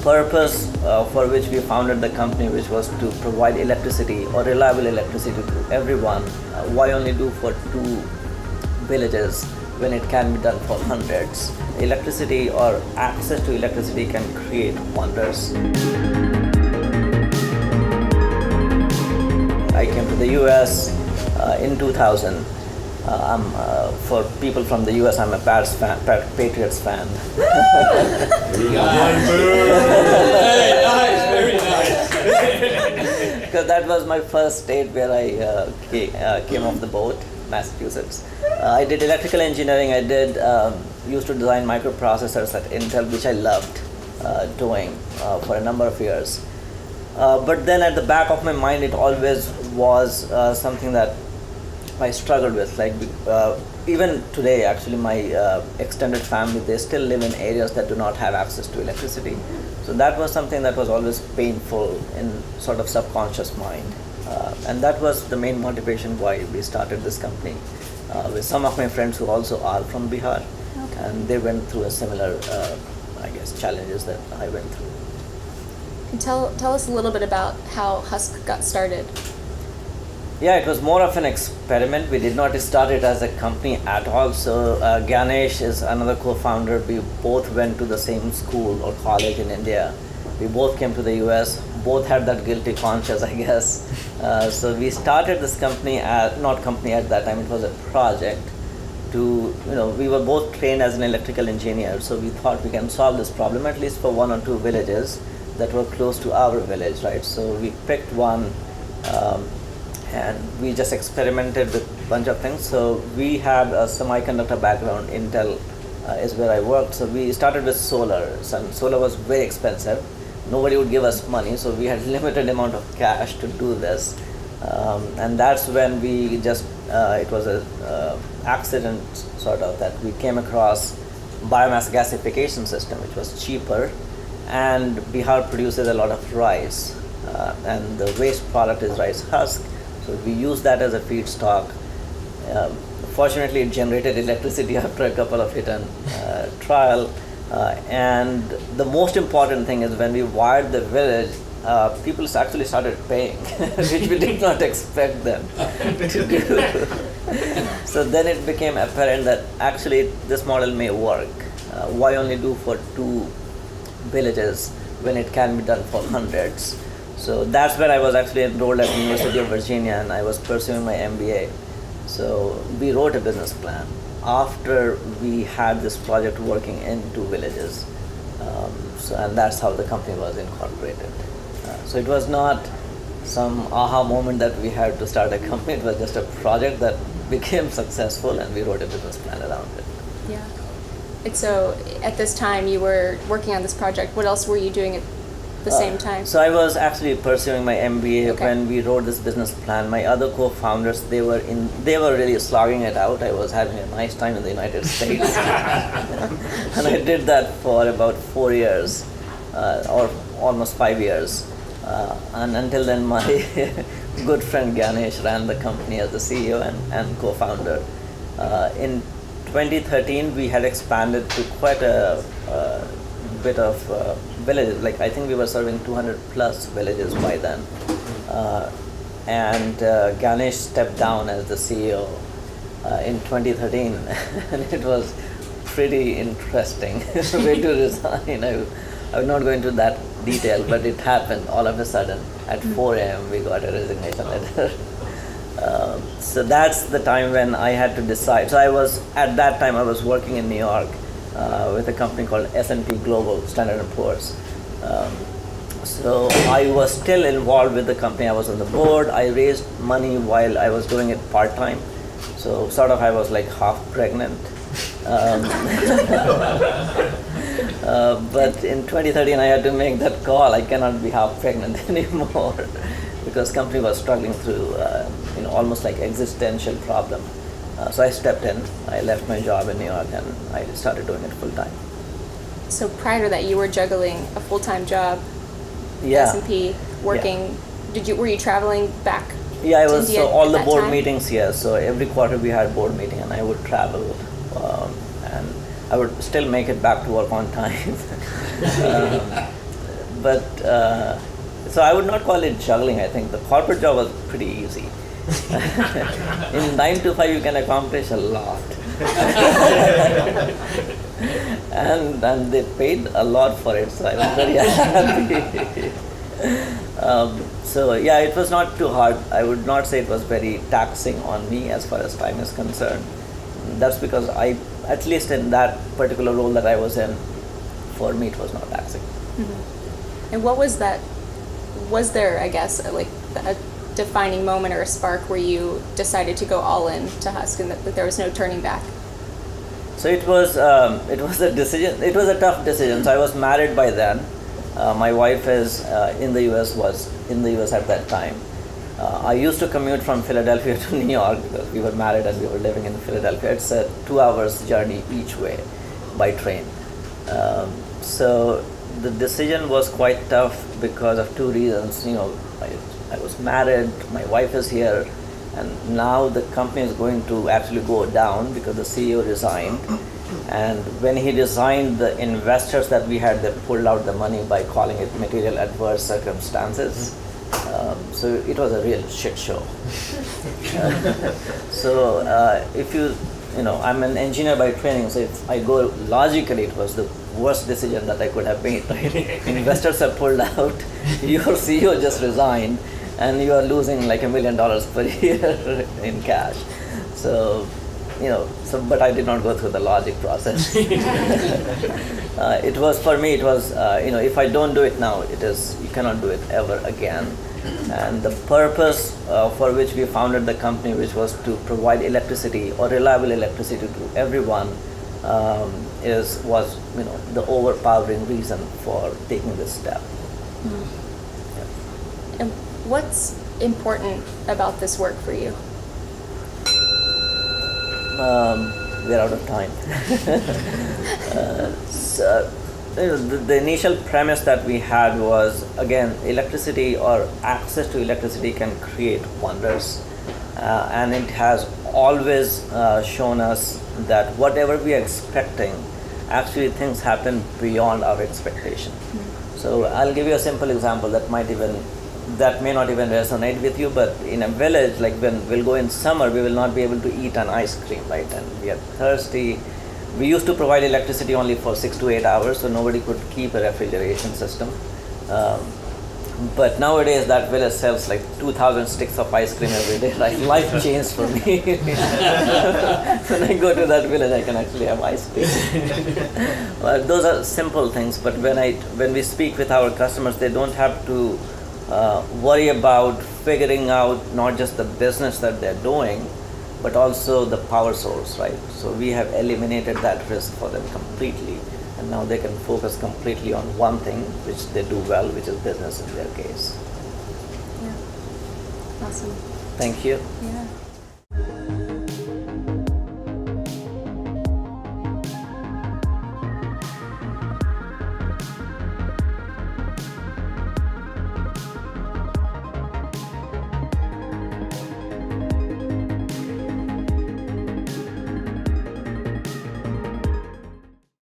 purpose for which we founded the company, which was to provide electricity or reliable electricity to everyone. Why only do for 2 villages when it can be done for hundreds? Electricity or access to electricity can create wonders. I came to the US in 2000. For people from the US, I'm a Patriots fan. Very nice, very nice. Because that was my first state where I came off the boat, Massachusetts. I did electrical engineering. I used to design microprocessors at Intel, which I loved doing for a number of years. But then at the back of my mind, it always was something that I struggled with. Like even today, actually, my extended family, they still live in areas that do not have access to electricity. So that was something that was always painful in sort of subconscious mind. And that was the main motivation why we started this company with some of my friends who also are from Bihar. Okay. And they went through a similar, challenges that I went through. And tell us a little bit about how Husk got started. Yeah, it was more of an experiment. We did not start it as a company at all. So Ganesh is another co-founder. We both went to the same school or college in India. We both came to the US. Both had that guilty conscience, I guess. So we started this company, not company at that time, it was a project we were both trained as an electrical engineer. So we thought we can solve this problem, at least for 1 or 2 villages that were close to our village, right? So we picked one and we just experimented with a bunch of things. So we had a semiconductor background. Intel is where I worked. So we started with solar. So solar was very expensive. Nobody would give us money, so we had limited amount of cash to do this. And that's when we just, it was a accident sort of that we came across biomass gasification system, which was cheaper, and Bihar produces a lot of rice, and the waste product is rice husk. So we use that as a feedstock. Fortunately, it generated electricity after a couple of hit and trial. And the most important thing is when we wired the village, people actually started paying, which we did not expect them to do. So then it became apparent that actually this model may work. Why only do for 2 villages when it can be done for hundreds? So that's where I was actually enrolled at the University of Virginia, and I was pursuing my MBA. So we wrote a business plan after we had this project working in 2 villages. And that's how the company was incorporated. So it was not some aha moment that we had to start a company. It was just a project that became successful, and we wrote a business plan around it. Yeah. And so at this time you were working on this project. What else were you doing at the same time? So I was actually pursuing my MBA when we wrote this business plan. My other co-founders, they were really slogging it out. I was having a nice time in the United States. And I did that for about 4 years, or almost 5 years. And until then, my good friend Ganesh ran the company as the CEO and co-founder. In 2013, we had expanded to quite a bit of villages. Like I think we were serving 200 plus villages by then. And Ganesh stepped down as the CEO in 2013, and it was pretty interesting way to resign. I'm not going into that detail, but it happened all of a sudden. At 4 a.m. we got a resignation letter. So that's the time when I had to decide. So at that time I was working in New York with a company called S&P Global, Standard & Poor's. So I was still involved with the company. I was on the board. I raised money while I was doing it part-time. So sort of I was like half pregnant. But in 2013 I had to make that call. I cannot be half pregnant anymore because company was struggling through almost like existential problem. So I stepped in. I left my job in New York and I started doing it full time. So prior to that, you were juggling a full-time job, S&P, working. Yeah. Were you traveling back? Yeah, I was. India So all the board time? meetings here. So every quarter we had board meeting, and I would travel, and I would still make it back to work on time. but so I would not call it juggling. I think the corporate job was pretty easy. In 9 to 5 you can accomplish a lot. and they paid a lot for it, so I was very happy. So yeah, it was not too hard. I would not say it was very taxing on me as far as time is concerned. That's because at least in that particular role that I was in, for me it was not taxing. Mm-hmm. And what was that? Was there, I guess, like a defining moment or a spark where you decided to go all in to Husk and that there was no turning back? So it was a decision. It was a tough decision. So I was married by then. My wife is was in the US at that time. I used to commute from Philadelphia to New York because we were married and we were living in Philadelphia. It's a 2 hours journey each way by train. So the decision was quite tough because of two reasons. I was married, my wife is here, and now the company is going to actually go down because the CEO resigned. And when he resigned, the investors that we had, they pulled out the money by calling it material adverse circumstances. So it was a real shit show. So I'm an engineer by training, so if I go logically, it was the worst decision that I could have made, right? Investors have pulled out, your CEO just resigned, and you are losing like $1 million per year in cash. So, but I did not go through the logic process. It was, for me, if I don't do it now, you cannot do it ever again. And the purpose for which we founded the company, which was to provide electricity or reliable electricity to everyone, was the overpowering reason for taking this step. Mm. Yeah. And what's important about this work for you? We're out of time. The initial premise that we had was, again, electricity or access to electricity can create wonders. And it has always shown us that whatever we are expecting, actually things happen beyond our expectation. Mm-hmm. So I'll give you a simple example that may not even resonate with you, but in a village, like when we'll go in summer, we will not be able to eat an ice cream, right? And we are thirsty. We used to provide electricity only for 6 to 8 hours, so nobody could keep a refrigeration system. But nowadays, that village sells like 2,000 sticks of ice cream every day. Like, life changed for me. When I go to that village, I can actually have ice cream. Those are simple things, but when we speak with our customers, they don't have to worry about figuring out not just the business that they're doing, but also the power source, right? So we have eliminated that risk for them completely. And now they can focus completely on one thing, which they do well, which is business in their case. Yeah. Awesome. Thank you. Yeah.